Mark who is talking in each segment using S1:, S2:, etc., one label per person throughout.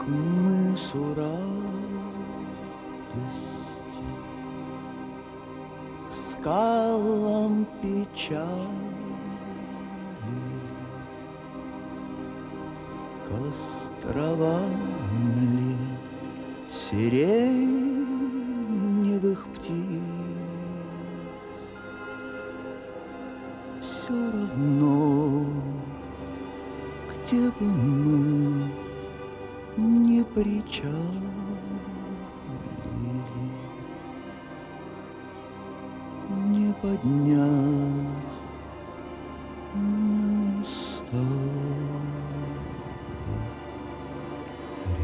S1: мысу радости, к скалам печали, к островам ли сиреневых птиц. Все равно, где бы мы не причалили, не поднять нам с тобой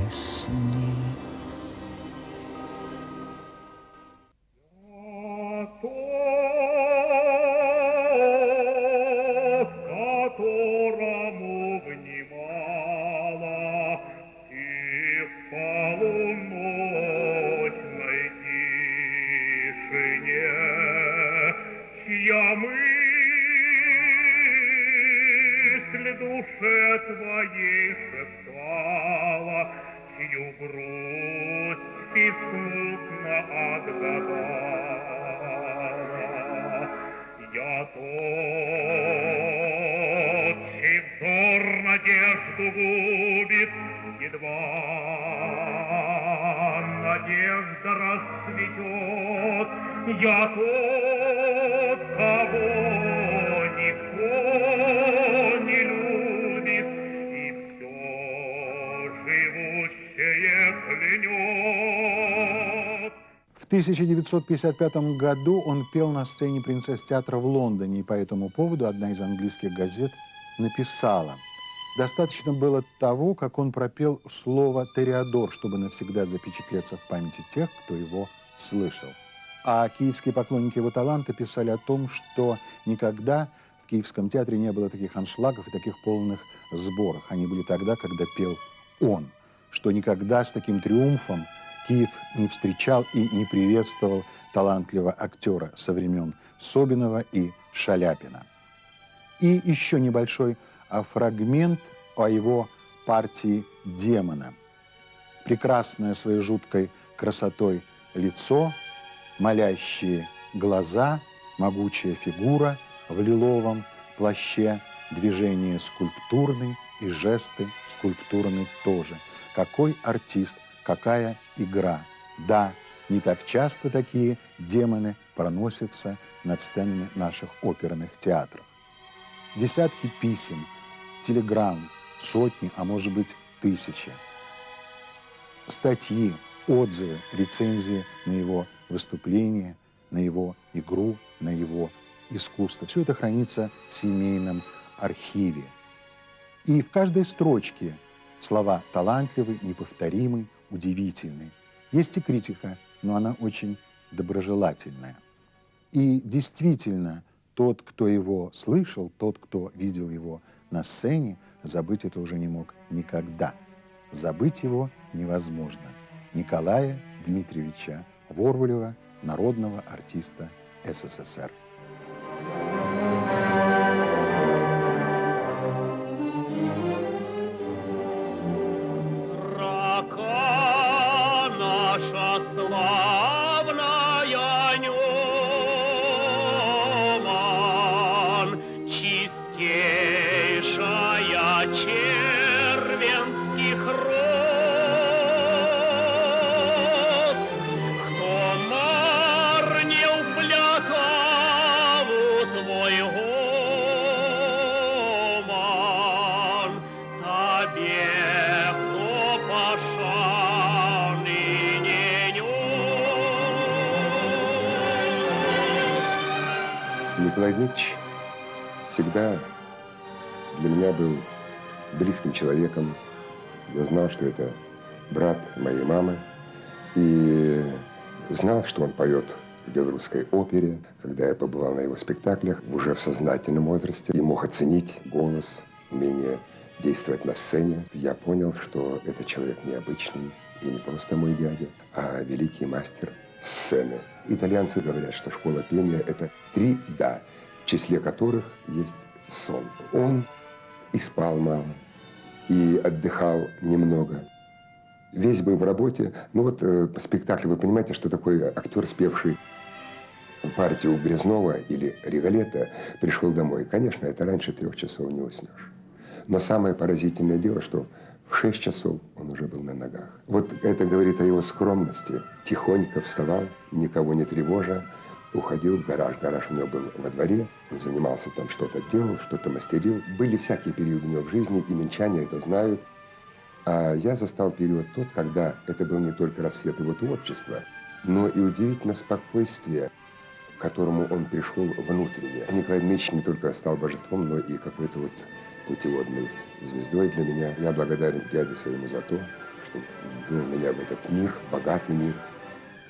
S1: ресниц.
S2: Чья мысль душе твоей шептала, чью грусть ты смутно отгадала. Я тот, чей взор надежду губит, едва надежда расцветет. Я тот, кого никто не любит, и все живущее клянет.
S3: В 1955 году он пел на сцене принцесс театра в Лондоне, и по этому поводу одна из английских газет написала: достаточно было того, как он пропел слово «Тореадор», чтобы навсегда запечатлеться в памяти тех, кто его слышал. А киевские поклонники его таланта писали о том, что никогда в Киевском театре не было таких аншлагов и таких полных сборов. Они были тогда, когда пел он. Что никогда с таким триумфом Киев не встречал и не приветствовал талантливого актера со времен Собинова и Шаляпина. И еще небольшой фрагмент о его партии «Демона». Прекрасное своей жуткой красотой лицо, молящие глаза, могучая фигура в лиловом плаще, движения скульптурны и жесты скульптурны тоже. Какой артист, какая игра. Да, не так часто такие демоны проносятся над сценами наших оперных театров. Десятки писем, телеграмм, сотни, а может быть тысячи. Статьи, отзывы, рецензии на его выступления, на его игру, на его искусство. Все это хранится в семейном архиве. И в каждой строчке слова талантливый, неповторимый, удивительный. Есть и критика, но она очень доброжелательная. И действительно, тот, кто его слышал, тот, кто видел его на сцене, забыть это уже не мог никогда. Забыть его невозможно. Николая Дмитриевича Ворвулева, народного артиста СССР.
S2: Рака наша славная Неман, чистейшая червенских роз, кто мар не уплетал у твой гомон, табе кто пошан и не нес.
S4: Николай Дмитриевич всегда для меня был близким человеком. Я знал, что это брат моей мамы, и знал, что он поет в белорусской опере. Когда я побывал на его спектаклях, уже в сознательном возрасте, и мог оценить голос, умение действовать на сцене, я понял, что это человек необычный, и не просто мой дядя, а великий мастер сцены. Итальянцы говорят, что школа пения – это 3 «да», в числе которых есть сон. Он и спал мало, и отдыхал немного. Весь был в работе. Ну вот спектакль, вы понимаете, что такой актер, спевший партию Грязнова или Риголетто, пришел домой. Конечно, это раньше 3 часов не уснешь. Но самое поразительное дело, что в 6 часов он уже был на ногах. Вот это говорит о его скромности. Тихонько вставал, никого не тревожа, уходил в гараж. Гараж у него был во дворе, он занимался там, что-то делал, что-то мастерил. Были всякие периоды у него в жизни, и минчане это знают. А я застал период тот, когда это был не только расцвет его творчества, но и удивительное спокойствие, к которому он пришел внутренне. Николай Дмитриевич не только стал божеством, но и какой-то вот путеводной звездой для меня. Я благодарен дяде своему за то, что ввел меня в этот мир, богатый мир,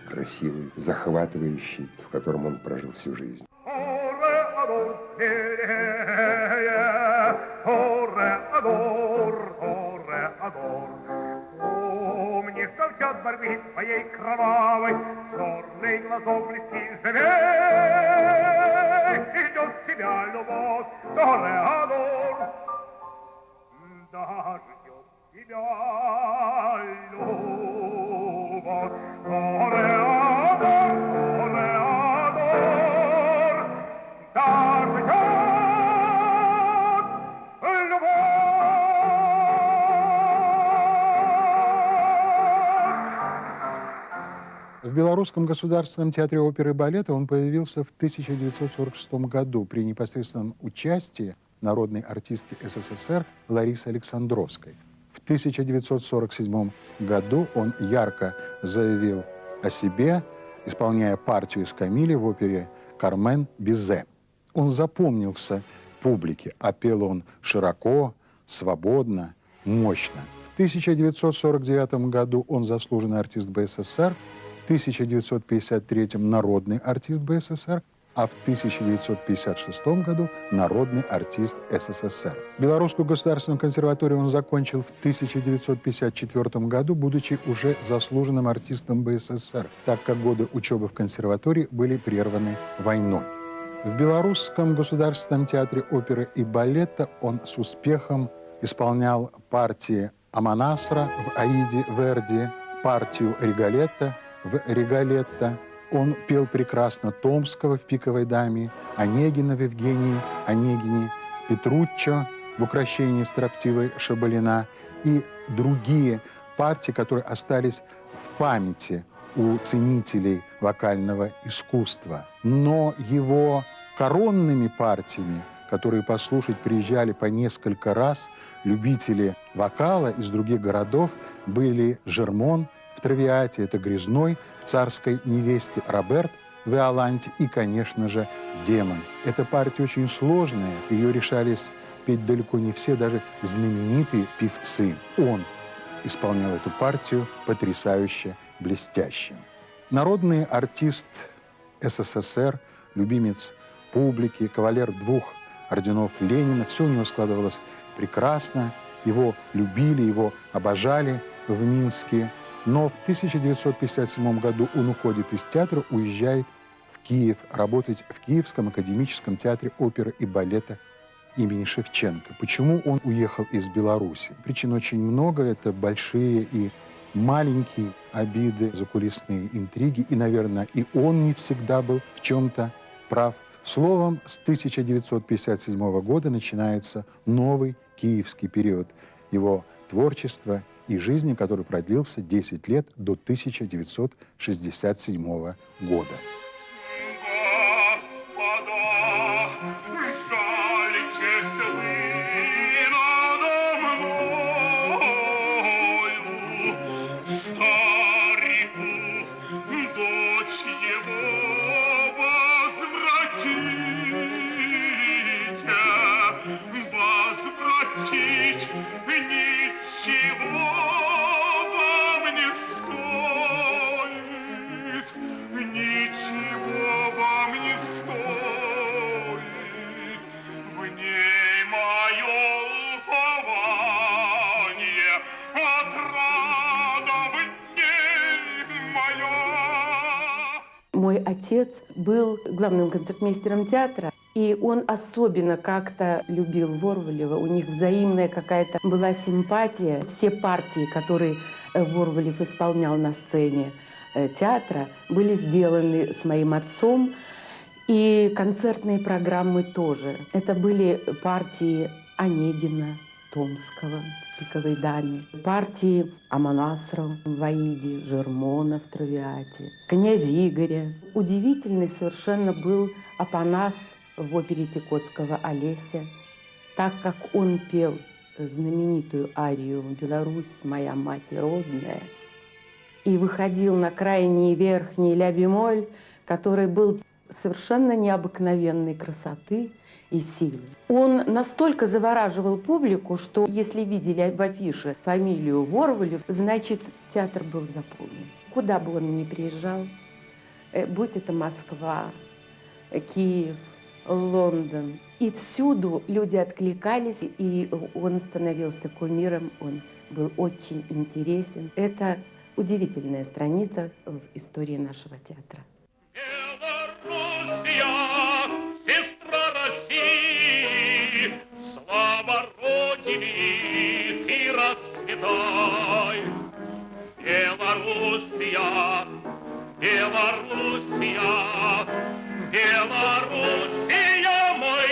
S4: красивый, захватывающий, в котором он прожил всю жизнь.
S2: Помни, что в час борьбы твоей кровавой черный глазок блестит живей, идет тебя любовь, Тореадор, да ждет тебя любовь, Тореадор, Тореадор, да ждет любовь.
S3: В Белорусском государственном театре оперы и балета он появился в 1946 году при непосредственном участии народной артистки СССР Ларисы Александровской. В 1947 году он ярко заявил о себе, исполняя партию из Камиля в опере «Кармен Бизе». Он запомнился публике, а пел он широко, свободно, мощно. В 1949 году он заслуженный артист БССР, в 1953 народный артист БССР, а в 1956 году народный артист СССР. Белорусскую государственную консерваторию он закончил в 1954 году, будучи уже заслуженным артистом БССР, так как годы учебы в консерватории были прерваны войной. В Белорусском государственном театре оперы и балета он с успехом исполнял партии Аманасра в «Аиде Верди», партию Риголетто в «Риголетто». Он пел прекрасно Томского в «Пиковой даме», Онегина в «Евгении Онегине», Петруччо в «Укрощении строптивой Шабалина» и другие партии, которые остались в памяти у ценителей вокального искусства. Но его коронными партиями, которые послушать приезжали по несколько раз, любители вокала из других городов, были «Жермон» в «Травиате», это «Грязной» в «Царской невесте», Роберт в «Иоланте» и, конечно же, «Демон». Эта партия очень сложная, ее решались петь далеко не все, даже знаменитые певцы. Он исполнял эту партию потрясающе, блестяще. Народный артист СССР, любимец публики, кавалер 2 орденов Ленина. Все у него складывалось прекрасно. Его любили, его обожали в Минске. Но в 1957 году он уходит из театра, уезжает в Киев, работать в Киевском академическом театре оперы и балета имени Шевченко. Почему он уехал из Беларуси? Причин очень много. Это большие и маленькие обиды, закулисные интриги. И, наверное, и он не всегда был в чем-то прав. Словом, с 1957 года начинается новый киевский период его творчества и жизни, который продлился 10 лет до 1967 года.
S5: Мой отец был главным концертмейстером театра, и он особенно как-то любил Ворвалева. У них взаимная какая-то была симпатия. Все партии, которые Ворвалев исполнял на сцене театра, были сделаны с моим отцом. И концертные программы тоже. Это были партии Онегина, Томского в «Пиковой даме», партии Аманасрова в «Аиде», Жермона в «Травиате», князя Игоря. Удивительный совершенно был Апанас в опере Тикотского «Олеся», так как он пел знаменитую арию «Беларусь, моя мать родная», и выходил на крайний верхний ля-бемоль, который был совершенно необыкновенной красоты и силы. Он настолько завораживал публику, что если видели в афише фамилию Ворвалев, значит, театр был заполнен. Куда бы он ни приезжал, будь это Москва, Киев, Лондон, и всюду люди откликались, и он становился кумиром, он был очень интересен. Это удивительная страница в истории нашего театра.
S2: Белоруссия, сестра России, слава Родине, ты расцветай. Белоруссия, Белоруссия, Белоруссия, мой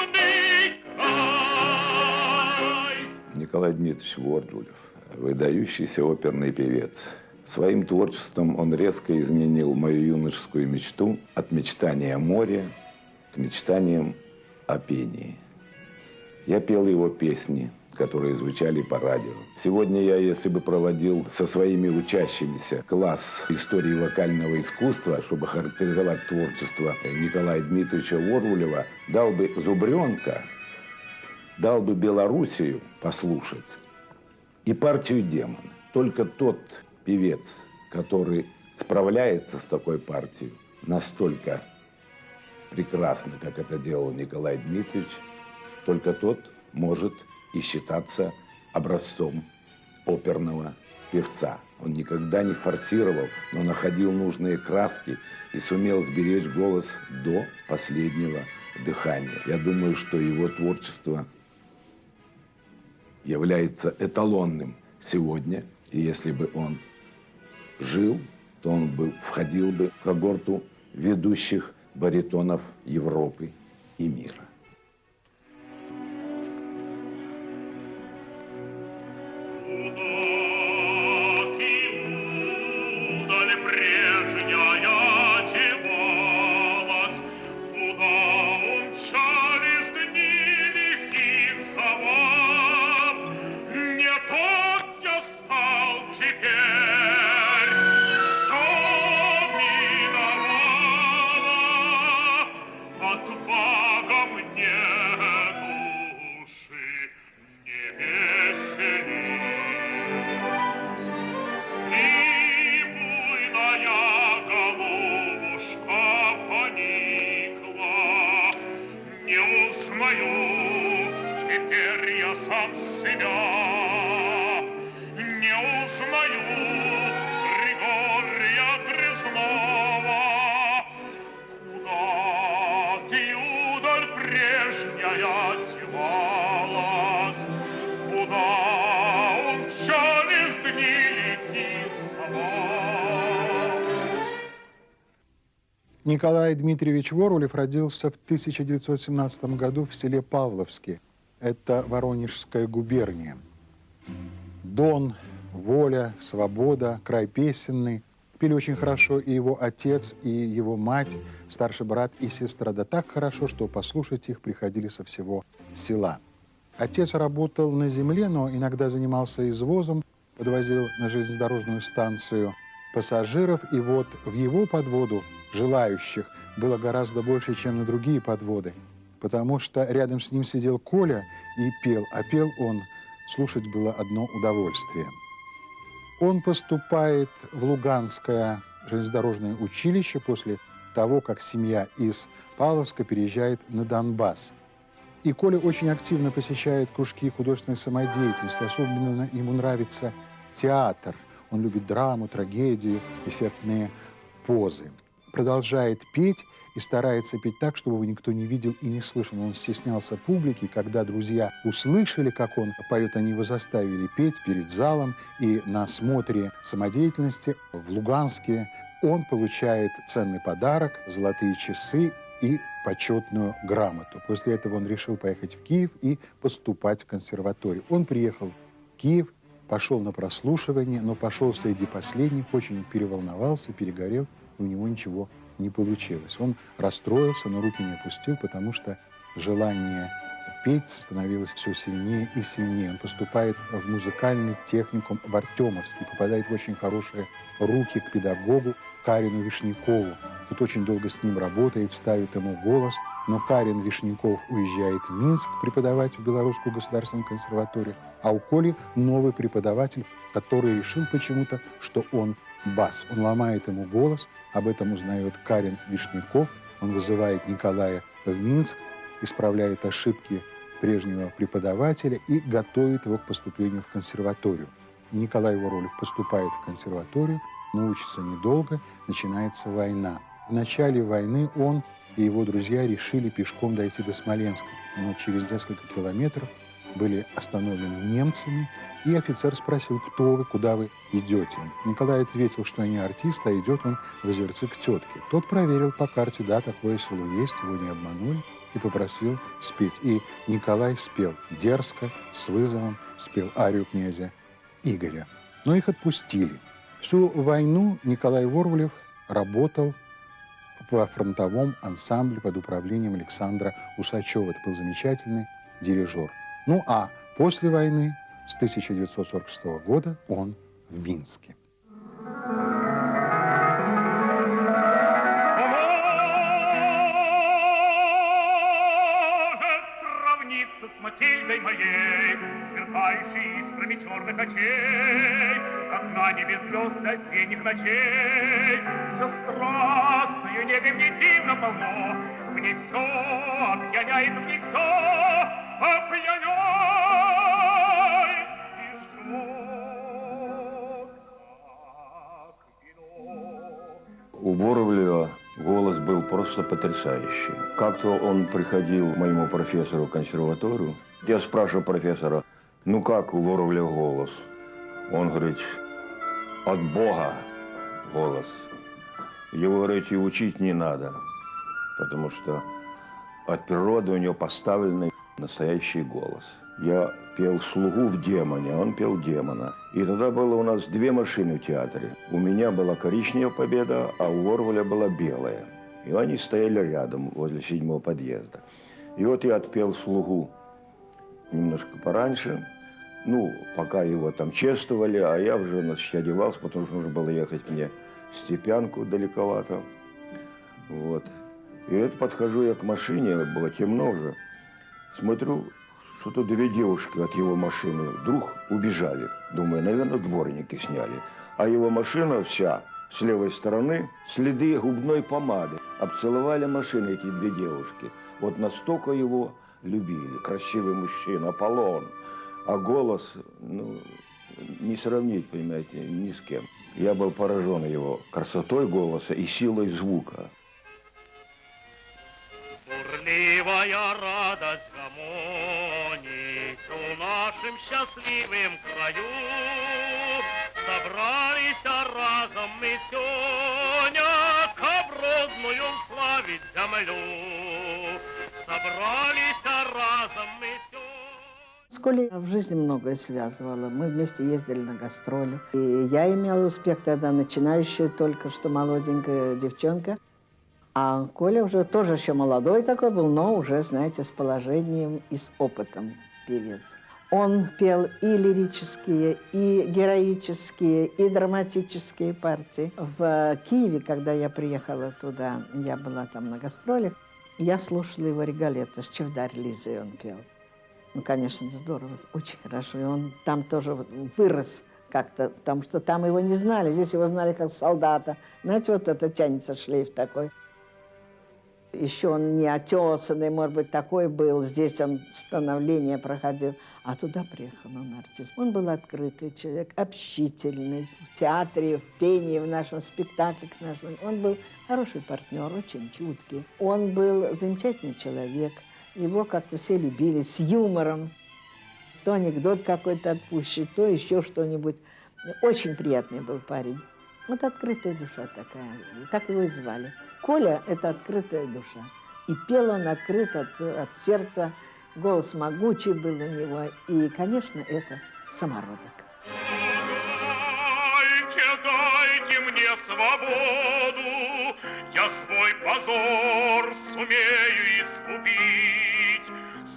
S2: дивный край.
S6: Николай Дмитриевич Ворвалев, выдающийся оперный певец. Своим творчеством он резко изменил мою юношескую мечту от мечтания о море к мечтаниям о пении. Я пел его песни, которые звучали по радио. Сегодня я, если бы проводил со своими учащимися класс истории вокального искусства, чтобы характеризовать творчество Николая Дмитриевича Ворвалева, дал бы «Зубренка», дал бы «Белоруссию» послушать и партию «Демона». Только тот певец, который справляется с такой партией настолько прекрасно, как это делал Николай Дмитриевич, только тот может и считаться образцом оперного певца. Он никогда не форсировал, но находил нужные краски и сумел сберечь голос до последнего дыхания. Я думаю, что его творчество является эталонным сегодня, и если бы он жил, то он бы входил бы в когорту ведущих баритонов Европы и мира.
S3: Николай Дмитриевич Ворвалев родился в 1917 году в селе Павловске. Это Воронежская губерния. Дон, воля, свобода, край песенный. Пели очень хорошо и его отец, и его мать, старший брат и сестра. Да так хорошо, что послушать их приходили со всего села. Отец работал на земле, но иногда занимался извозом, подвозил на железнодорожную станцию пассажиров. И вот в его подводу желающих было гораздо больше, чем на другие подводы, потому что рядом с ним сидел Коля и пел, а пел он, слушать было одно удовольствие. Он поступает в Луганское железнодорожное училище после того, как семья из Павловска переезжает на Донбасс. И Коля очень активно посещает кружки художественной самодеятельности, особенно ему нравится театр. Он любит драму, трагедию, эффектные позы. продолжает петь и старается петь так, чтобы его никто не видел и не слышал. Он стеснялся публики. Когда друзья услышали, как он поет, они его заставили петь перед залом. И на смотре самодеятельности в Луганске он получает ценный подарок – золотые часы и почетную грамоту. После этого он решил поехать в Киев и поступать в консерваторию. Он приехал в Киев, пошел на прослушивание, но пошел среди последних, очень переволновался, перегорел, и у него ничего не получилось. Он расстроился, но руки не опустил, потому что желание петь становилось все сильнее и сильнее. Он поступает в музыкальный техникум в Артемовске, попадает в очень хорошие руки к педагогу Карину Вишнякову. Тут очень долго с ним работает, ставит ему голос, но Карин Вишняков уезжает в Минск преподавать в Белорусскую государственную консерваторию, а у Коли новый преподаватель, который решил почему-то, что он бас. Он ломает ему голос, об этом узнает Карин Вишняков, он вызывает Николая в Минск, исправляет ошибки прежнего преподавателя и готовит его к поступлению в консерваторию. Николай Воровлев поступает в консерваторию, но учится недолго, начинается война. В начале войны он и его друзья решили пешком дойти до Смоленска, но через несколько километров были остановлены немцами, и офицер спросил, кто вы, куда вы идете. Николай ответил, что не артист, а идет он в Озерцы к тетке. Тот проверил по карте, да, такое село есть, его не обманули, и попросил спеть. И Николай спел дерзко, с вызовом, спел арию князя Игоря. Но их отпустили. Всю войну Николай Воровлев работал во фронтовом ансамбле под управлением Александра Усачева. Это был замечательный дирижер. Ну а после войны, с 1946 года, он в Минске.
S2: С Матильдой моей, сверкающей искрами черных очей, как на небе звезд осенних ночей. Все страстное небе мне дивно полно, в ней все опьяняет, в ней все опьяняет и жжет, как вино.
S7: У Воровлева голос был просто потрясающий. Как-то он приходил к моему профессору в консерваторию. Я спрашиваю профессора, ну как у Воровлева голос? Он говорит, от Бога голос. Его, говорит, и учить не надо, потому что от природы у него поставленный настоящий голос. Я пел «Слугу в демоне», а он пел «Демона». И тогда было у нас две машины в театре. У меня была коричневая «Победа», а у Воровля была белая. И они стояли рядом, возле 7-го подъезда. И вот я отпел «Слугу» немножко пораньше, ну, пока его там чествовали, а я уже, значит, одевался, потому что нужно было ехать мне в Степянку далековато. Вот. И вот подхожу я к машине, было темно уже, смотрю, что-то две девушки от его машины вдруг убежали. Думаю, наверное, дворники сняли. А его машина вся с левой стороны следы губной помады. Обцеловали машины эти две девушки. Вот настолько его любили. Красивый мужчина, Аполлон. А голос, ну, не сравнить, понимаете, ни с кем. Я был поражен его красотой голоса и силой звука.
S2: Бурливая радость гомонит у нашим счастливым краю. Собрались разом мы сегодня, как родную славить землю. Собрались разом мы сегодня.
S8: С Колей в жизни многое связывало. Мы вместе ездили на гастроли. И я имела успех тогда, начинающая только что молоденькая девчонка. А Коля уже тоже еще молодой такой был, но уже, знаете, с положением и с опытом певец. Он пел и лирические, и героические, и драматические партии. В Киеве, когда я приехала туда, я была там на гастролях, я слушала его «Риголетто», с Чевдарь Лизой он пел. Ну, конечно, здорово, очень хорошо. И он там тоже вырос как-то, потому что там его не знали, здесь его знали как солдата. Знаете, вот это тянется шлейф такой. Еще он не отесанный, может быть, такой был. Здесь он становление проходил. А туда приехал он артист. Он был открытый человек, общительный. В театре, в пении, в нашем спектакле. Он был хороший партнер, очень чуткий. Он был замечательный человек. Его как-то все любили, с юмором. То анекдот какой-то отпущит, то еще что-нибудь. Очень приятный был парень. Вот открытая душа такая. Так его и звали. Коля – это открытая душа. И пел он открыт от сердца. Голос могучий был у него. И, конечно, это самородок.
S2: Дайте мне свободу, я свой позор сумею искупить.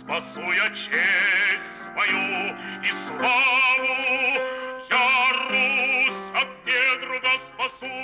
S2: Спасу я честь свою и славу, я Русь от недруга спасу.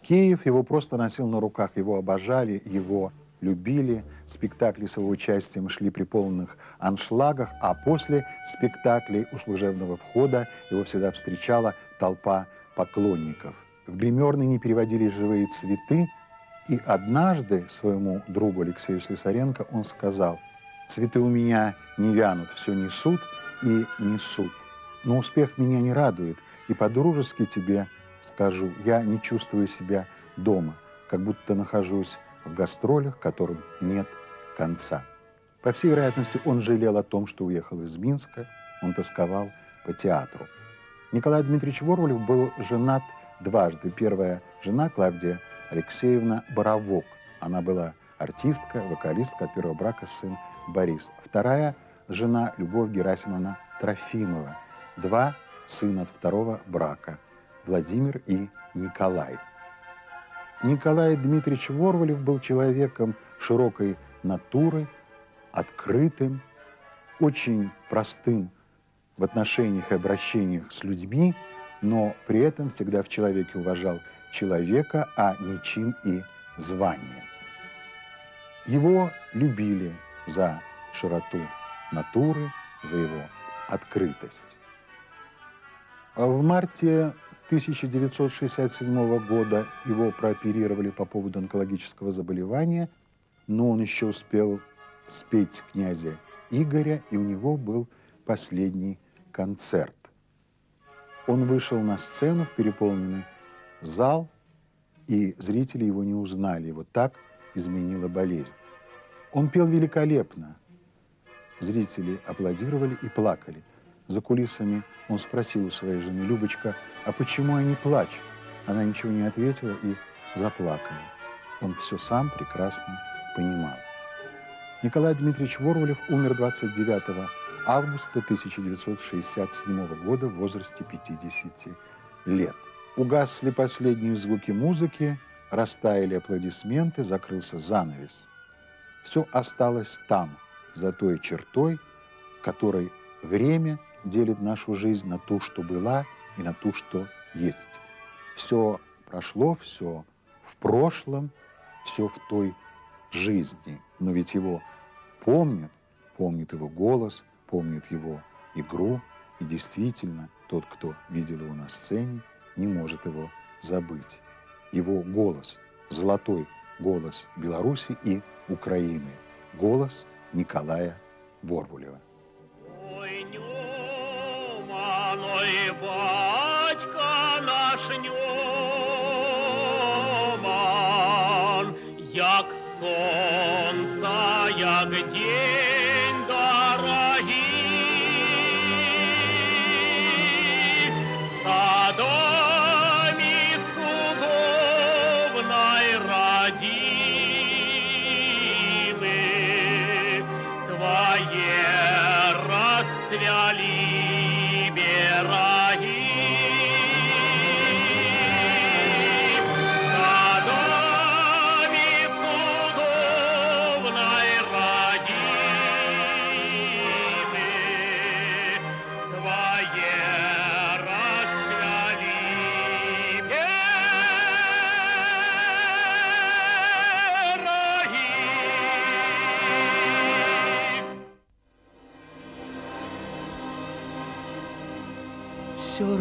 S3: Киев его просто носил на руках, его обожали, его любили. Спектакли с его участием шли при полных аншлагах, а после спектаклей у служебного входа его всегда встречала толпа поклонников. В гримерной не переводились живые цветы, и однажды своему другу Алексею Слесаренко он сказал: «Цветы у меня не вянут, все несут и несут. Но успех меня не радует, и по-дружески тебе скажу, я не чувствую себя дома, как будто нахожусь в гастролях, которым нет конца». По всей вероятности, он жалел о том, что уехал из Минска, он тосковал по театру. Николай Дмитриевич Ворвалев был женат дважды. Первая жена Клавдия Алексеевна Боровок. Она была артистка, вокалистка, от первого брака сын Борис. Вторая жена Любовь Герасимовна Трофимова. Два сына от второго брака. Владимир и Николай. Николай Дмитриевич Ворвалев был человеком широкой натуры, открытым, очень простым в отношениях и обращениях с людьми, но при этом всегда в человеке уважал человека, а не чин и звание. Его любили за широту натуры, за его открытость. В марте 1967 года его прооперировали по поводу онкологического заболевания, но он еще успел спеть князя Игоря, и у него был последний концерт. Он вышел на сцену в переполненный зал, и зрители его не узнали. Его так изменила болезнь. Он пел великолепно. Зрители аплодировали и плакали. За кулисами он спросил у своей жены: «Любочка, а почему они плачут?» Она ничего не ответила и заплакала. Он все сам прекрасно понимал. Николай Дмитриевич Ворвалев умер 29 августа 1967 года в возрасте 50 лет. Угасли последние звуки музыки, растаяли аплодисменты, закрылся занавес. Все осталось там, за той чертой, которой время делит нашу жизнь на ту, что была, и на ту, что есть. Все прошло, все в прошлом, все в той жизни. Но ведь его помнят, помнит его голос, помнит его игру. И действительно, тот, кто видел его на сцене, не может его забыть. Его голос, золотой голос Беларуси и Украины, голос Николая Ворвалева.
S2: Ой, батька наш Ньоман, як сонца, як день дорогий, садами чудовной родимы, твое расцвели береги. Садами чудовной родимы,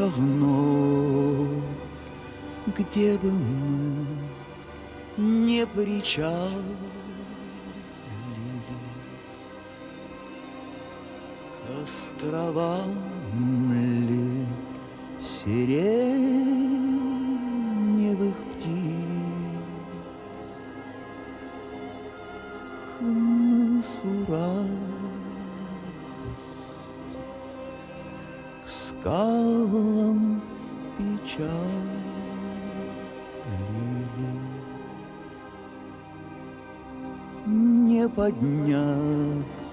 S1: давно, где бы мы не причалили, к островам ли сиреневых птиц, к мысу радости, к скалам печали. Не подняться